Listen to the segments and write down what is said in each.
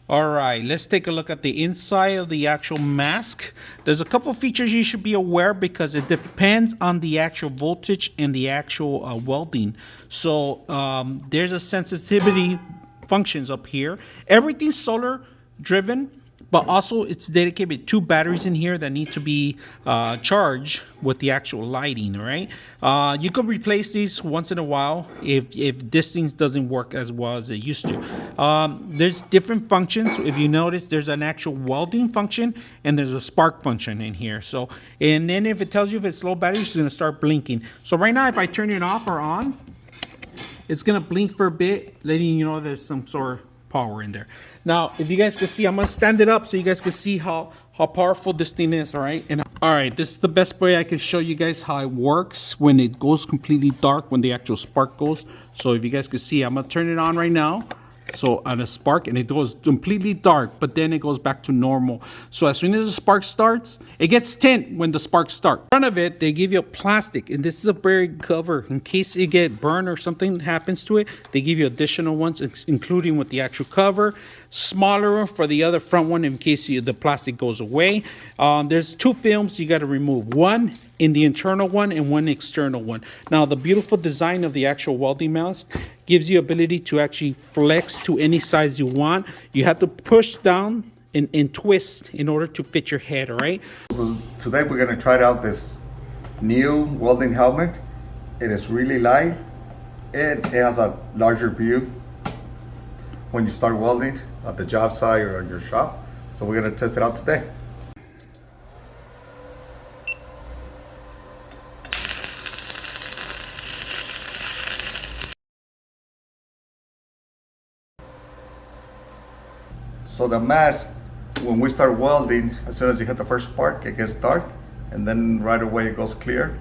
All right, let's take a look at the inside of the actual mask. There's a couple of features you should be aware because it depends on the actual voltage and the actual welding. So there's a sensitivity functions up here. Everything's solar driven, but also it's dedicated with two batteries in here that need to be charged with the actual lighting. All right, you could replace these once in a while if this thing doesn't work as well as it used to. There's different functions. If you notice, there's an actual welding function and there's a spark function in here. So, and then if it tells you if it's low battery, it's going to start blinking. So right now, if I turn it off or on, it's going to blink for a bit, letting you know there's some sort of power in there. Now, if you guys can see, I'm gonna stand it up so you guys can see how powerful this thing is. All right, and all right, this is the best way I can show you guys how it works when it goes completely dark, when the actual spark goes. So if you guys can see, I'm gonna turn it on right now. So on a spark, and it goes completely dark, but then it goes back to normal. So as soon as the spark starts, it gets tint when the sparks start. In front of it, they give you a plastic, and this is a very cover in case you get burned or something happens to it. They give you additional ones, including with the actual cover, smaller for the other front one in case the plastic goes away. There's two films you got to remove, one in the internal one and one external one. Now the beautiful design of the actual welding mask gives you ability to actually flex to any size you want. You have to push down and twist in order to fit your head. All right, today we're going to try out this new welding helmet. It is really light and it has a larger view when you start welding at the job site or at your shop. So we're going to test it out today. So the mask, when we start welding, as soon as you hit the first spark, it gets dark, and then right away it goes clear.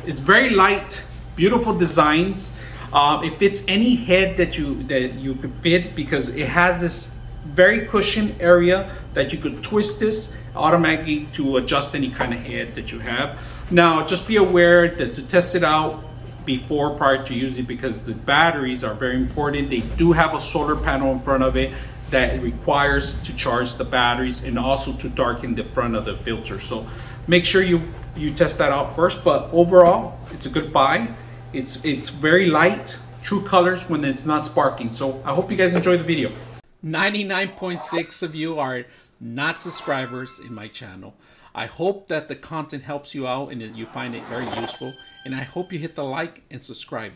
It's very light, beautiful designs. It fits any head that you could fit because it has this very cushioned area that you could twist this automatically to adjust any kind of head that you have. Now, just be aware that to test it out prior to using it, because the batteries are very important. They do have a solar panel in front of it that it requires to charge the batteries and also to darken the front of the filter. So make sure you test that out first. But overall, it's a good buy. It's very light, true colors when it's not sparking. So I hope you guys enjoy the video. 99.6 of you are not subscribers in my channel. I hope that the content helps you out and that you find it very useful. And I hope you hit the like and subscribe.